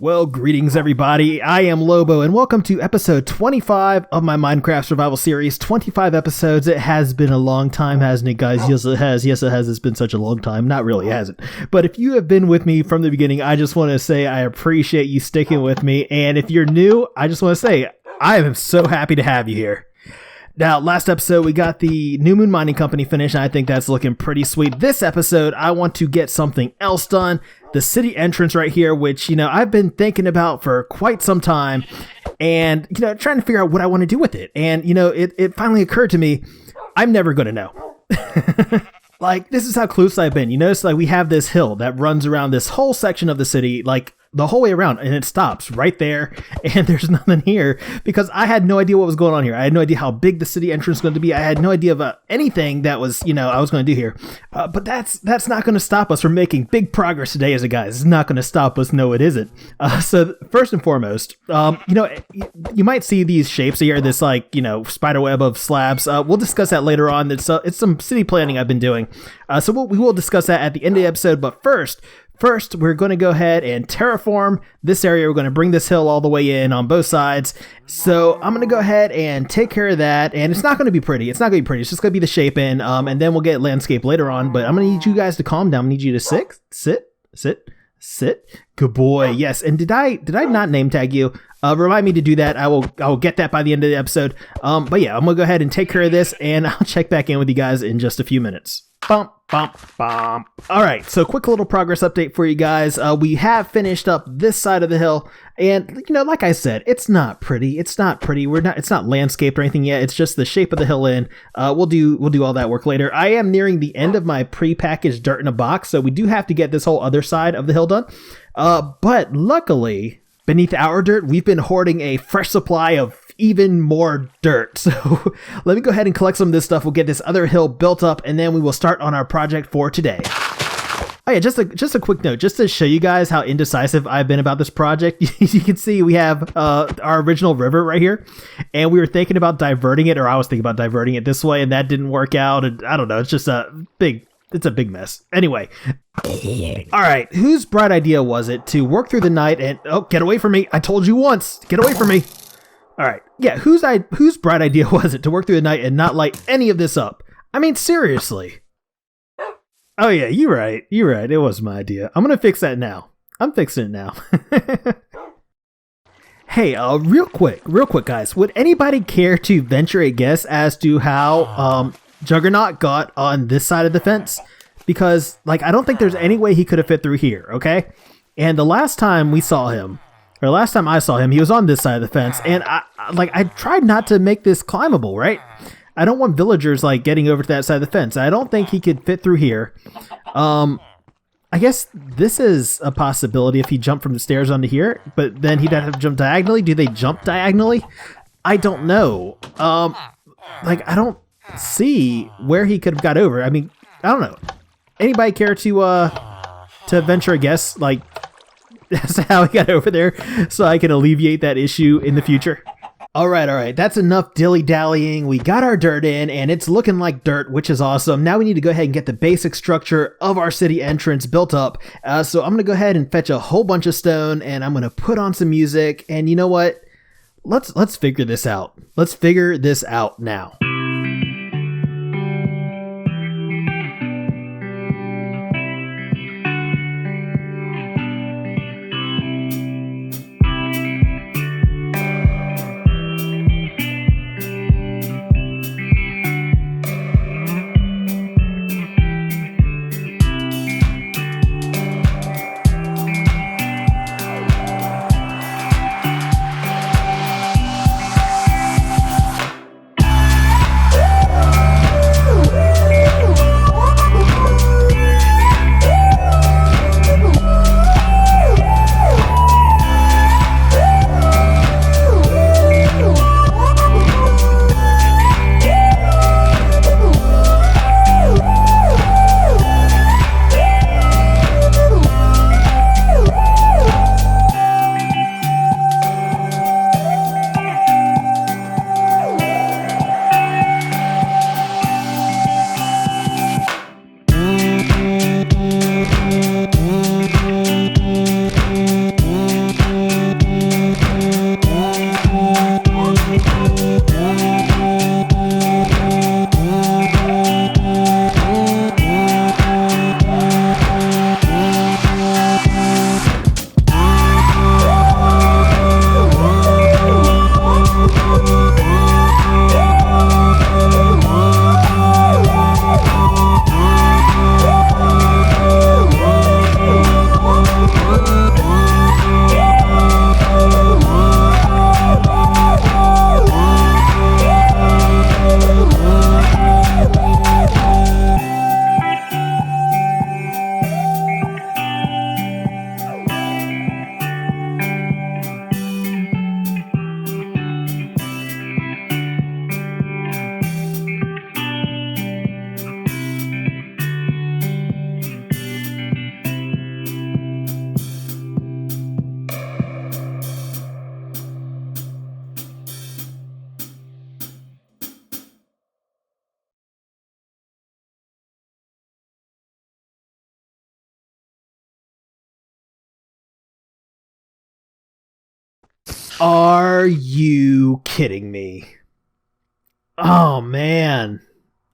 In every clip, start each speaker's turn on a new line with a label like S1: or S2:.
S1: Well, greetings everybody, I am Lobo and welcome to episode 25 of my Minecraft survival series. 25 episodes, it has been a long time, hasn't it guys? Yes it has, it's been such a long time. Not really, has it? But if you have been with me from the beginning, I just want to say I appreciate you sticking with me, and if you're new, I just want to say I am so happy to have you here. Now, last episode, we got the New Moon Mining Company finished, and I think that's looking pretty sweet. This episode, I want to get something else done. The city entrance right here, which, I've been thinking about for quite some time, and, trying to figure out what I want to do with it. And, it finally occurred to me, I'm never going to know. Like, this is how clueless I've been. You notice, like, we have this hill that runs around this whole section of the city, like, the whole way around, and it stops right there, and there's nothing here, because I had no idea what was going on here. I had no idea how big the city entrance was going to be. I had no idea about anything that was, I was going to do here. But that's not going to stop us from making big progress today, is it, guys? It's not going to stop us. No, it isn't. So first and foremost, you might see these shapes here, this, like, spider web of slabs. We'll discuss that later on. It's some city planning I've been doing. So we will discuss that at the end of the episode, but First, we're going to go ahead and terraform this area. We're going to bring this hill all the way in on both sides. So I'm going to go ahead and take care of that. And it's not going to be pretty. It's not going to be pretty. It's just going to be the shape in. And then we'll get landscape later on. But I'm going to need you guys to calm down. I need you to sit. Good boy. Yes. And did I not name tag you? Remind me to do that. I will get that by the end of the episode. But yeah, I'm going to go ahead and take care of this. And I'll check back in with you guys in just a few minutes. Bump. All right, so quick little progress update for you guys. We have finished up this side of the hill, and like I said, it's not pretty. It's not landscaped or anything yet. It's just the shape of the hill in. We'll do all that work later. I am nearing the end of my pre-packaged dirt in a box, so we do have to get this whole other side of the hill done. But luckily, beneath our dirt, we've been hoarding a fresh supply of even more dirt. So let me go ahead and collect some of this stuff. We'll get this other hill built up, and then we will start on our project for today. Oh yeah, just a quick note, just to show you guys how indecisive I've been about this project. You can see we have our original river right here, and we were thinking about diverting it, or I was thinking about diverting it this way, and that didn't work out. And I don't know, it's a big mess. Anyway, all right, whose bright idea was it to work through the night and, oh, get away from me. I told you once, get away from me. All right, yeah, whose bright idea was it to work through the night and not light any of this up? I mean, seriously. Oh yeah, you're right. It was my idea. I'm gonna fix that now. I'm fixing it now. Hey, real quick, guys. Would anybody care to venture a guess as to how Juggernaut got on this side of the fence? Because, like, I don't think there's any way he could have fit through here, okay? And the last time I saw him, he was on this side of the fence, and I tried not to make this climbable, right? I don't want villagers, like, getting over to that side of the fence. I don't think he could fit through here. I guess this is a possibility if he jumped from the stairs onto here, but then he'd have to jump diagonally. Do they jump diagonally? I don't know. I don't see where he could have got over. I mean, I don't know. Anybody care to venture a guess, like, as to how he got over there, so I can alleviate that issue in the future? All right. That's enough dilly-dallying. We got our dirt in, and it's looking like dirt, which is awesome. Now we need to go ahead and get the basic structure of our city entrance built up. So I'm going to go ahead and fetch a whole bunch of stone, and I'm going to put on some music. And you know what? Let's figure this out. Let's figure this out now. Are you kidding me? Oh, man.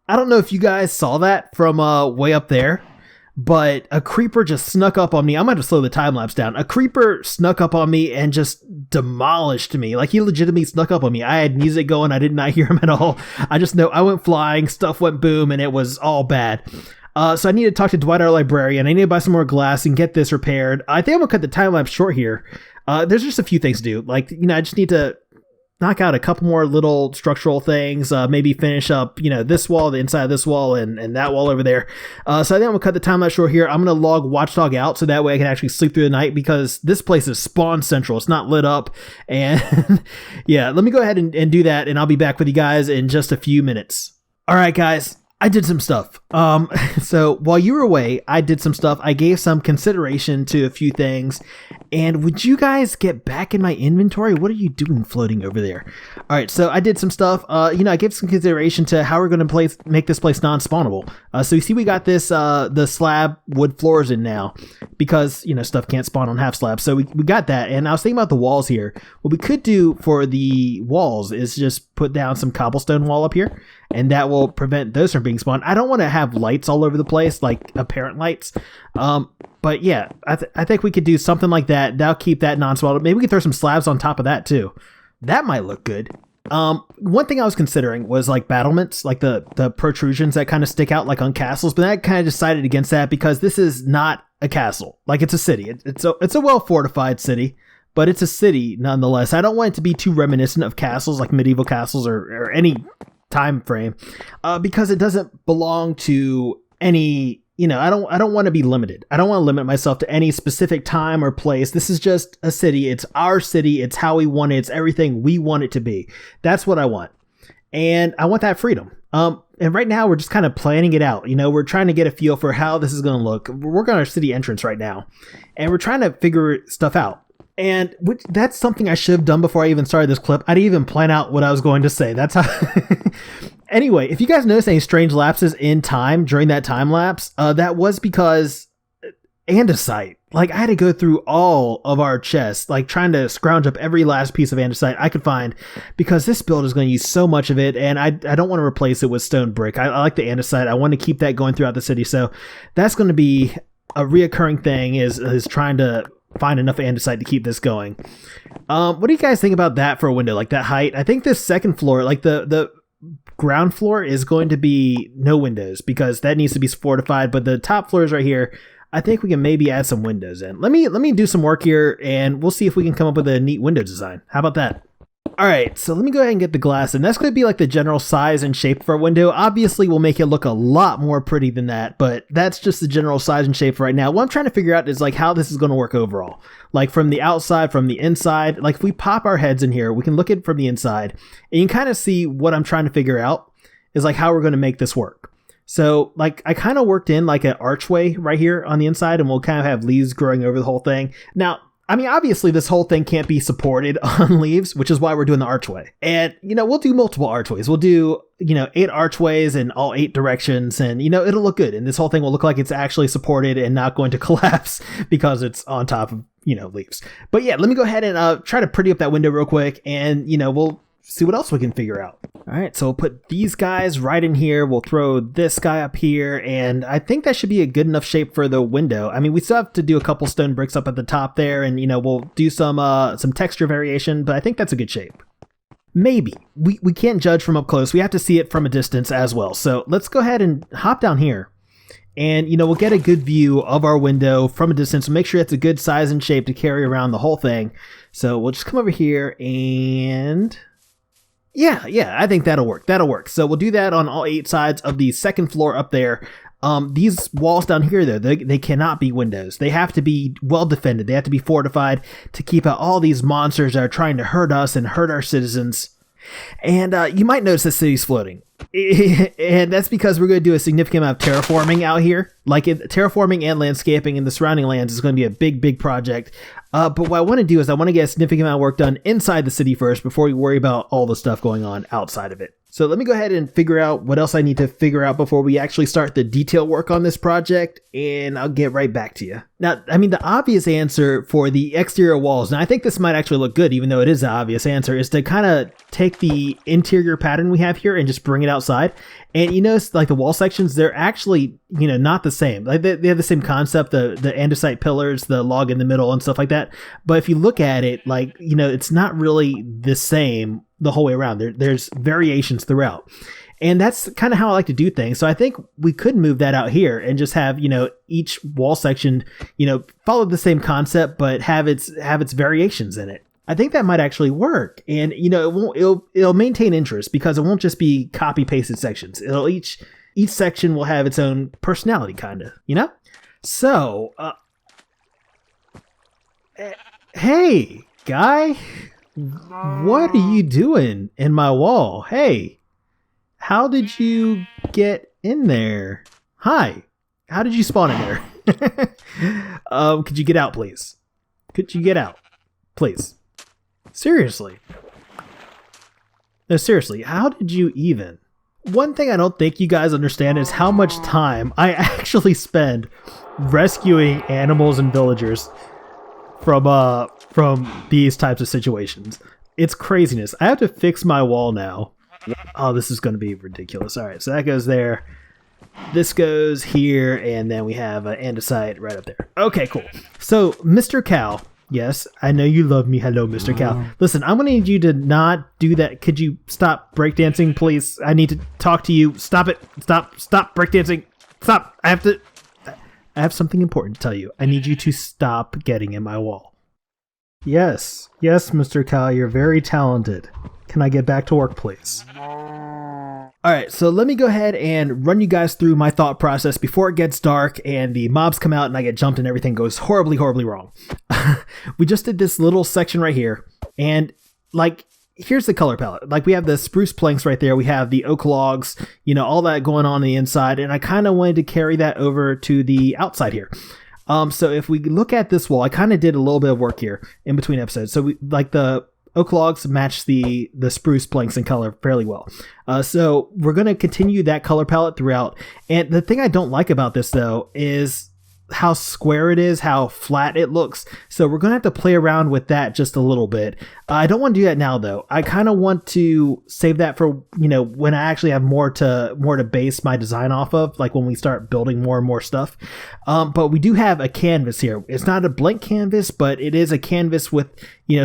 S1: I don't know if you guys saw that from way up there, but a creeper just snuck up on me. I'm going to slow the time lapse down. A creeper snuck up on me and just demolished me. Like, he legitimately snuck up on me. I had music going. I did not hear him at all. I just know I went flying, stuff went boom, and it was all bad. So I need to talk to Dwight, our librarian. I need to buy some more glass and get this repaired. I think I'm going to cut the time lapse short here. There's just a few things to do. Like, I just need to knock out a couple more little structural things, maybe finish up, this wall, the inside of this wall, and that wall over there. So I think I'm going to cut the time lapse short here. I'm going to log Watchdog out so that way I can actually sleep through the night, because this place is spawn central. It's not lit up. And yeah, let me go ahead and do that, and I'll be back with you guys in just a few minutes. All right, guys. I did some stuff. So while you were away, I did some stuff. I gave some consideration to a few things. And would you guys get back in my inventory? What are you doing floating over there? All right, so I did some stuff. I gave some consideration to how we're going to make this place non-spawnable. So you see we got this, the slab wood floors in now, because, stuff can't spawn on half slabs. So we got that. And I was thinking about the walls here. What we could do for the walls is just put down some cobblestone wall up here, and that will prevent those from being spawned. I don't want to have lights all over the place, like apparent lights. But yeah, I think we could do something like that. That'll keep that non-spawnable. Maybe we could throw some slabs on top of that too. That might look good. One thing I was considering was like battlements, like the protrusions that kind of stick out like on castles, but I kind of decided against that because this is not a castle. Like, it's a city. It's a well fortified city, but it's a city nonetheless. I don't want it to be too reminiscent of castles, like medieval castles or any time frame, because it doesn't belong to any, I don't want to be limited. I don't want to limit myself to any specific time or place. This is just a city. It's our city. It's how we want it. It's everything we want it to be. That's what I want. And I want that freedom. And right now we're just kind of planning it out. We're trying to get a feel for how this is going to look. We're working on our city entrance right now, and we're trying to figure stuff out. And that's something I should have done before I even started this clip. I didn't even plan out what I was going to say. That's how... Anyway, if you guys notice any strange lapses in time during that time lapse, that was because andesite. Like, I had to go through all of our chests, like trying to scrounge up every last piece of andesite I could find, because this build is going to use so much of it, and I don't want to replace it with stone brick. I like the andesite. I want to keep that going throughout the city, so that's going to be a reoccurring thing, is trying to find enough andesite to keep this going. What do you guys think about that for a window, like that height? I think this second floor, like the ground floor, is going to be no windows because that needs to be fortified, but the top floors right here, I think we can maybe add some windows in. Let me do some work here, and we'll see if we can come up with a neat window design. How about that? All right, so let me go ahead and get the glass, and that's going to be like the general size and shape for a window. Obviously, we'll make it look a lot more pretty than that, but that's just the general size and shape for right now. What I'm trying to figure out is like how this is going to work overall. Like from the outside, from the inside. Like if we pop our heads in here, we can look at it from the inside, and you can kind of see what I'm trying to figure out is like how we're going to make this work. So like I kind of worked in like an archway right here on the inside, and we'll kind of have leaves growing over the whole thing. Now, I mean, obviously this whole thing can't be supported on leaves, which is why we're doing the archway. And, we'll do multiple archways. We'll do, 8 archways in all 8 directions, and, it'll look good. And this whole thing will look like it's actually supported and not going to collapse because it's on top of, leaves. But yeah, let me go ahead and try to pretty up that window real quick, and, we'll see what else we can figure out. All right, so we'll put these guys right in here. We'll throw this guy up here, and I think that should be a good enough shape for the window. I mean, we still have to do a couple stone bricks up at the top there, and we'll do some texture variation, but I think that's a good shape. Maybe. We can't judge from up close. We have to see it from a distance as well. So let's go ahead and hop down here, and we'll get a good view of our window from a distance. We'll make sure it's a good size and shape to carry around the whole thing. So we'll just come over here and... Yeah, I think that'll work. So we'll do that on all 8 sides of the second floor up there. These walls down here, though, they cannot be windows. They have to be well defended. They have to be fortified to keep out all these monsters that are trying to hurt us and hurt our citizens. And you might notice the city's floating. And that's because we're going to do a significant amount of terraforming out here. Like terraforming and landscaping in the surrounding lands is going to be a big project. But what I want to do is I want to get a significant amount of work done inside the city first before we worry about all the stuff going on outside of it. So let me go ahead and figure out what else I need to figure out before we actually start the detail work on this project, and I'll get right back to you. Now, I mean, the obvious answer for the exterior walls, and I think this might actually look good, even though it is the obvious answer, is to kind of take the interior pattern we have here and just bring it outside. And you notice, like, the wall sections, they're actually, not the same. Like, they have the same concept, the andesite pillars, the log in the middle and stuff like that. But if you look at it, like, it's not really the same the whole way around. There's variations throughout. And that's kind of how I like to do things. So I think we could move that out here and just have, each wall section, follow the same concept, but have its variations in it. I think that might actually work. And, it'll maintain interest because it won't just be copy pasted sections. Each section will have its own personality, kind of, So, hey, guy, what are you doing in my wall? Hey, how did you get in there? Hi, how did you spawn in there? Could you get out, please? Could you get out, please? Seriously. No, seriously, how did you even? One thing I don't think you guys understand is how much time I actually spend rescuing animals and villagers from these types of situations. It's craziness. I have to fix my wall now. Oh, this is going to be ridiculous. All right, so that goes there. This goes here, and then we have an andesite right up there. Okay, cool. So, Mr. Cow. Yes, I know you love me. Hello, Mr. Cow. Listen, I'm going to need you to not do that. Could you stop breakdancing, please? I need to talk to you. Stop it. Stop breakdancing. Stop. I have something important to tell you. I need you to stop getting in my wall. Yes, Mr. Cow, you're very talented. Can I get back to work, please? Alright, so let me go ahead and run you guys through my thought process before it gets dark and the mobs come out and I get jumped and everything goes horribly, horribly wrong. We just did this little section right here, and here's the color palette. Like, we have the spruce planks right there, we have the oak logs, all that going on the inside, and I kind of wanted to carry that over to the outside here. So if we look at this wall, I kind of did a little bit of work here in between episodes. So the oak logs match the spruce planks in color fairly well. So we're going to continue that color palette throughout. And the thing I don't like about this, though, is how square it is, how flat it looks. So we're going to have to play around with that just a little bit. I don't want to do that now, though. I kind of want to save that for, when I actually have more to base my design off of, like when we start building more and more stuff. But we do have a canvas here. It's not a blank canvas, but it is a canvas with,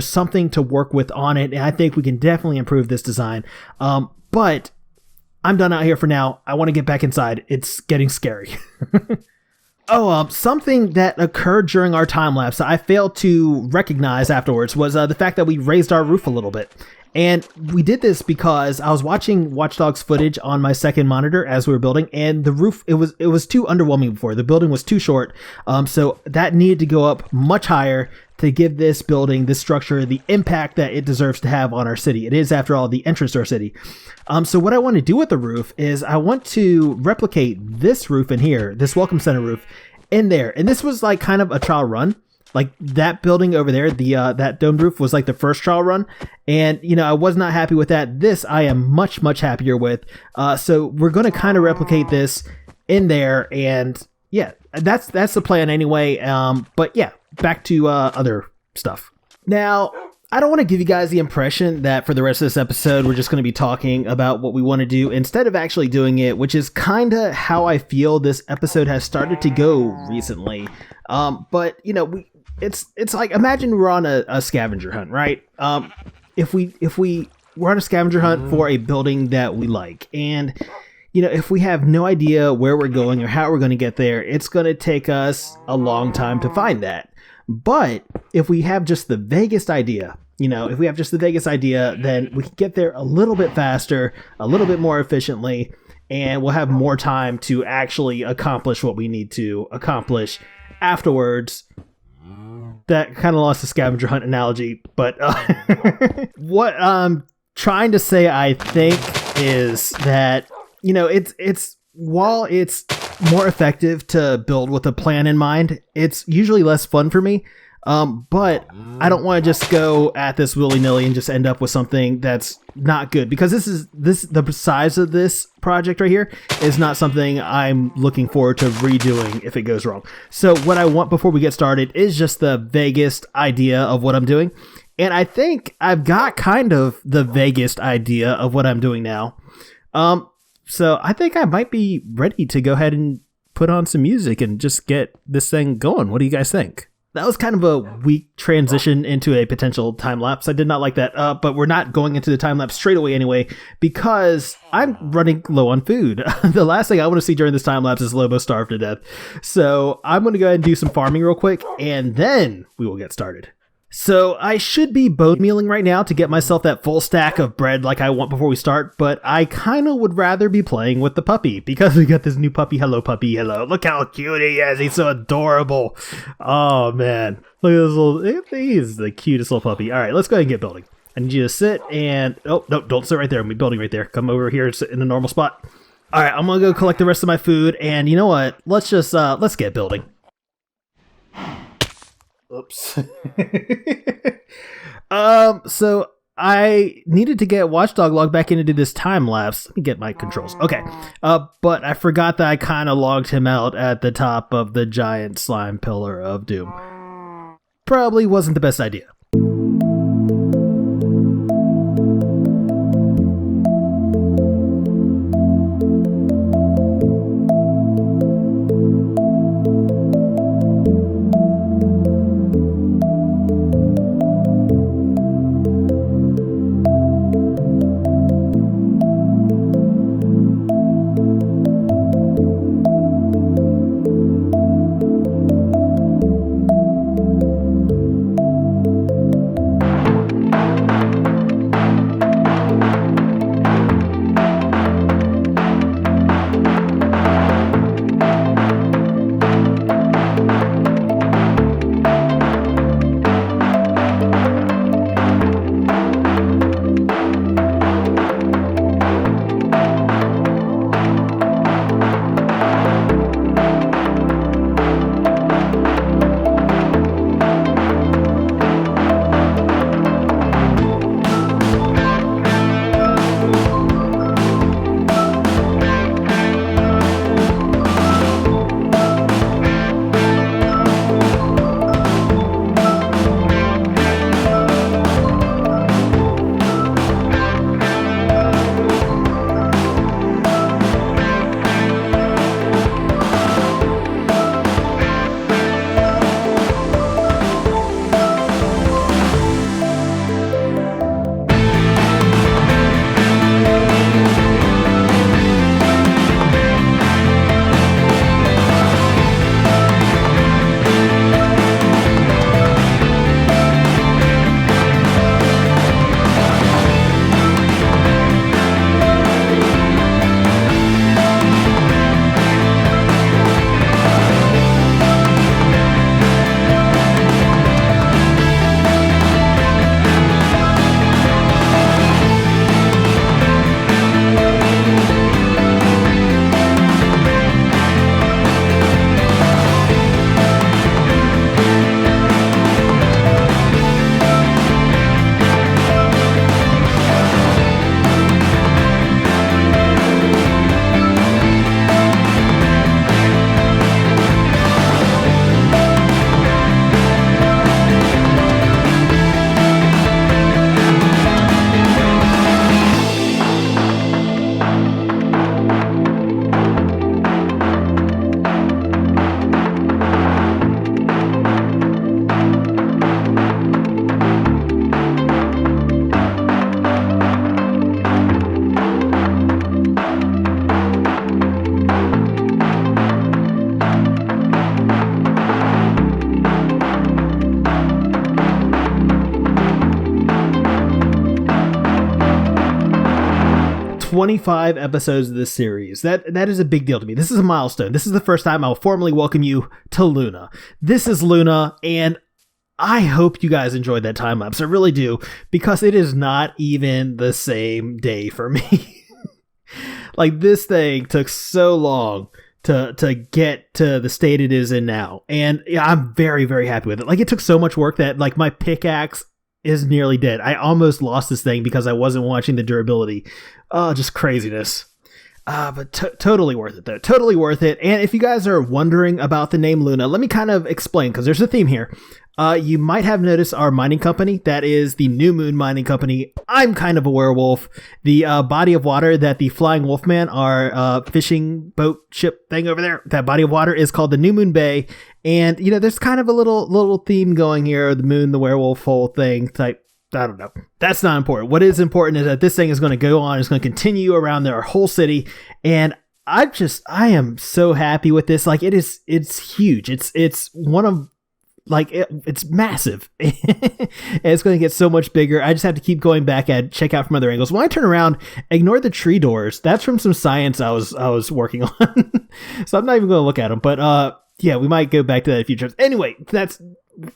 S1: something to work with on it. And I think we can definitely improve this design. But I'm done out here for now. I want to get back inside. It's getting scary. Something that occurred during our time lapse that I failed to recognize afterwards was the fact that we raised our roof a little bit. And we did this because I was watching Watch Dogs footage on my second monitor as we were building, and the roof, it was too underwhelming before. The building was too short, so that needed to go up much higher to give this building, this structure, the impact that it deserves to have on our city. It is, after all, the entrance to our city. So what I want to do with the roof is I want to replicate this roof in here, this Welcome Center roof, in there. And this was like kind of a trial run. Like, that building over there, the that domed roof was like the first trial run. And, I was not happy with that. This I am much, much happier with. So we're going to kind of replicate this in there. And yeah, that's the plan anyway. But yeah, back to other stuff. Now, I don't want to give you guys the impression that for the rest of this episode, we're just going to be talking about what we want to do instead of actually doing it, which is kind of how I feel this episode has started to go recently. But, it's like, imagine we're on a scavenger hunt, right? If we're on a scavenger hunt for a building that we like, and, if we have no idea where we're going or how we're going to get there, it's going to take us a long time to find that. But if we have just the vaguest idea, then we can get there a little bit faster, a little bit more efficiently, and we'll have more time to actually accomplish what we need to accomplish afterwards. That kind of lost the scavenger hunt analogy, but what I'm trying to say, I think, is that, it's while it's more effective to build with a plan in mind, it's usually less fun for me. But I don't want to just go at this willy-nilly and just end up with something that's not good, because the size of this project right here is not something I'm looking forward to redoing if it goes wrong. So what I want before we get started is just the vaguest idea of what I'm doing. And I think I've got kind of the vaguest idea of what I'm doing now. So I think I might be ready to go ahead and put on some music and just get this thing going. What do you guys think? That was kind of a weak transition into a potential time-lapse. I did not like that, but we're not going into the time-lapse straight away anyway, because I'm running low on food. The last thing I want to see during this time-lapse is Lobo starve to death. So I'm going to go ahead and do some farming real quick, and then we will get started. So I should be bone mealing right now to get myself that full stack of bread like I want before we start, but I kind of would rather be playing with the puppy, because we got this new puppy. Hello, puppy. Hello. Look how cute he is. He's so adorable. Oh, man. Look at this little... He's the cutest little puppy. All right, let's go ahead and get building. I need you to sit and... Oh, no, don't sit right there. I'm building right there. Come over here and sit in a normal spot. All right, I'm going to go collect the rest of my food, and you know what? Let's just... let's get building. Oops. So I needed to get Watchdog logged back in to do this time lapse. Let me get my controls. Okay. But I forgot that I kind of logged him out at the top of the giant slime pillar of doom. Probably wasn't the best idea. "25 episodes of this series. That is a big deal to me. This is a milestone. This is the first time I'll formally welcome you to Luna. This is Luna, and I hope you guys enjoyed that time lapse. I really do, because it is not even the same day for me. Like, this thing took so long to get to the state it is in now. And yeah, I'm very, very happy with it. Like, it took so much work that like my pickaxe is nearly dead. I almost lost this thing because I wasn't watching the durability. Oh, just craziness. But totally worth it, though. Totally worth it. And if you guys are wondering about the name Luna, let me kind of explain, because there's a theme here. You might have noticed our mining company. That is the New Moon Mining Company. I'm kind of a werewolf. The body of water that the Flying Wolfman, our fishing boat ship thing over there, that body of water is called the New Moon Bay. And, you know, there's kind of a little theme going here. The moon, the werewolf whole thing type. I don't know. That's not important. What is important is that this thing is going to go on. It's going to continue around our whole city. And I am so happy with this. Like, it's huge. It's one of, like, it's massive. And it's going to get so much bigger. I just have to keep going back and check out from other angles. When I turn around, ignore the tree doors. That's from some science I was working on. So I'm not even going to look at them. But yeah, we might go back to that in future. Anyway,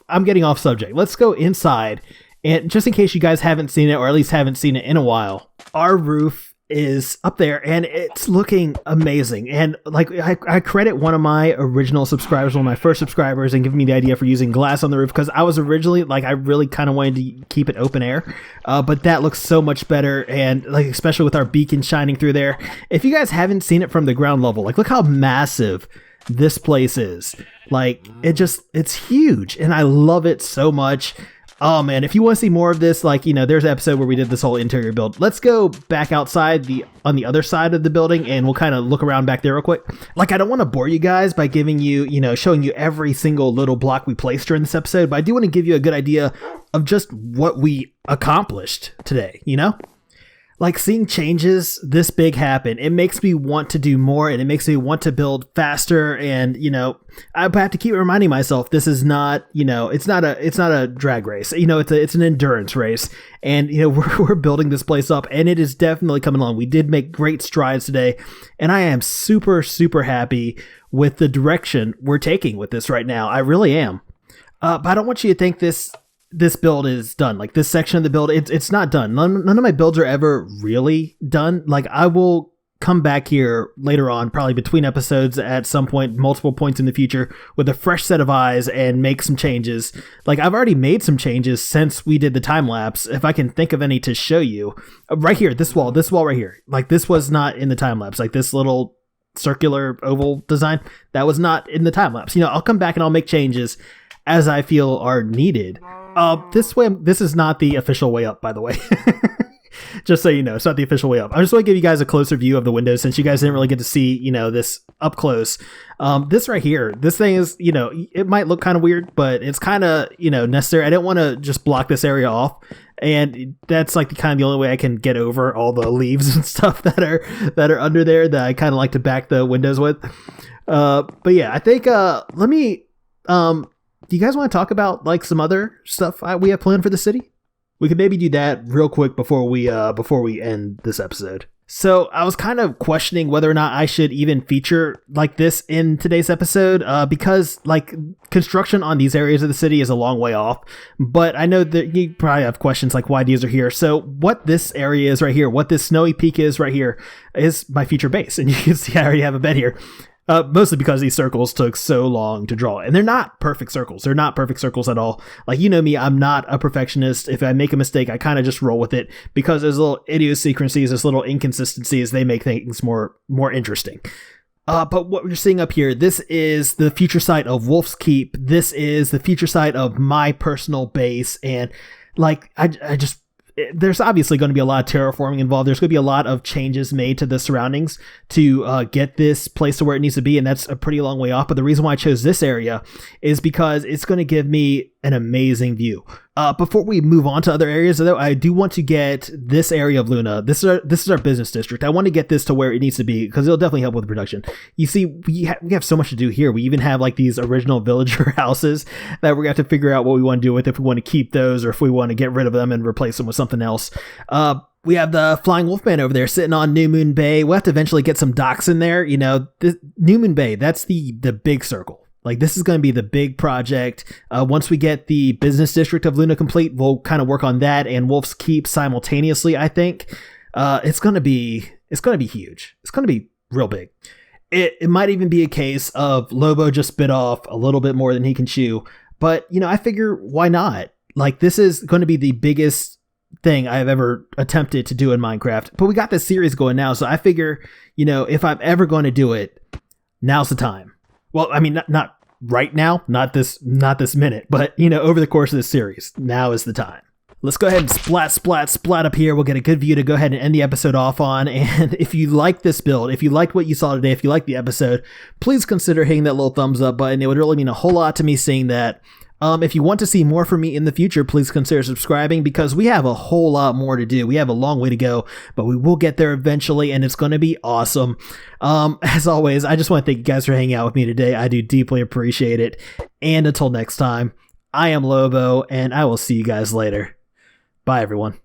S1: I'm getting off subject. Let's go inside. And just in case you guys haven't seen it, or at least haven't seen it in a while, our roof is up there and it's looking amazing. And like, I credit one of my original subscribers, one of my first subscribers, and giving me the idea for using glass on the roof, because I was originally like, I really kind of wanted to keep it open air, but that looks so much better. And like, especially with our beacon shining through there. If you guys haven't seen it from the ground level, like, look how massive this place is. Like, it's huge, and I love it so much. Oh man, if you want to see more of this, like, you know, there's an episode where we did this whole interior build. Let's go back outside on the other side of the building, and we'll kind of look around back there real quick. Like, I don't want to bore you guys by giving you, you know, showing you every single little block we placed during this episode, but I do want to give you a good idea of just what we accomplished today, you know? Like, seeing changes this big happen, it makes me want to do more, and it makes me want to build faster. And, you know, I have to keep reminding myself, this is not, you know, it's not a drag race. You know, it's an endurance race. And, you know, we're building this place up, and it is definitely coming along. We did make great strides today, and I am super, super happy with the direction we're taking with this right now. I really am. But I don't want you to think this build is done. Like, this section of the build, it's not done. None of my builds are ever really done. Like, I will come back here later on, probably between episodes at some point, multiple points in the future, with a fresh set of eyes and make some changes. Like, I've already made some changes since we did the time lapse, if I can think of any to show you. Right here, this wall right here. Like, this was not in the time lapse. Like, this little circular oval design, that was not in the time lapse. You know, I'll come back and I'll make changes as I feel are needed. This is not the official way up, by the way. Just so you know, it's not the official way up. I just want to give you guys a closer view of the windows, since you guys didn't really get to see, you know, this up close. This right here, this thing is, you know, it might look kind of weird, but it's kind of, you know, necessary. I didn't want to just block this area off, and that's like the only way I can get over all the leaves and stuff that are under there that I kind of like to back the windows with. But yeah, I think let me do you guys want to talk about like some other stuff we have planned for the city? We could maybe do that real quick before we end this episode. So I was kind of questioning whether or not I should even feature like this in today's episode, because like construction on these areas of the city is a long way off. But I know that you probably have questions like why these are here. So what this area is right here, what this snowy peak is right here, is my future base. And you can see I already have a bed here. Mostly because these circles took so long to draw, and they're not perfect circles. They're not perfect circles at all. Like, you know me, I'm not a perfectionist. If I make a mistake, I kind of just roll with it, because there's little idiosyncrasies, there's little inconsistencies. They make things more interesting. But what we're seeing up here, this is the future site of Wolf's Keep. This is the future site of my personal base. And like, there's obviously going to be a lot of terraforming involved. There's going to be a lot of changes made to the surroundings to get this place to where it needs to be, and that's a pretty long way off. But the reason why I chose this area is because it's going to give me an amazing view. Before we move on to other areas, though, I do want to get this area of Luna. This is our business district. I want to get this to where it needs to be, because it'll definitely help with production. You see, we have so much to do here. We even have like these original villager houses that we're going to have to figure out what we want to do with, if we want to keep those or if we want to get rid of them and replace them with something else. We have the Flying Wolfman over there sitting on New Moon Bay. We'll have to eventually get some docks in there. You know, New Moon Bay, that's the big circle. Like, this is going to be the big project. Once we get the business district of Luna complete, we'll kind of work on that and Wolf's Keep simultaneously, I think. It's going to be huge. It's going to be real big. It might even be a case of Lobo just bit off a little bit more than he can chew. But, I figure, why not? Like, this is going to be the biggest thing I've ever attempted to do in Minecraft. But we got this series going now, so I figure, if I'm ever going to do it, now's the time. Well, I mean, not right now, not this minute, but, over the course of this series, now is the time. Let's go ahead and splat up here. We'll get a good view to go ahead and end the episode off on. And if you like this build, if you liked what you saw today, if you liked the episode, please consider hitting that little thumbs up button. It would really mean a whole lot to me seeing that. If you want to see more from me in the future, please consider subscribing because we have a whole lot more to do. We have a long way to go, but we will get there eventually, and it's going to be awesome. As always, I just want to thank you guys for hanging out with me today. I do deeply appreciate it. And until next time, I am Lobo, and I will see you guys later. Bye, everyone.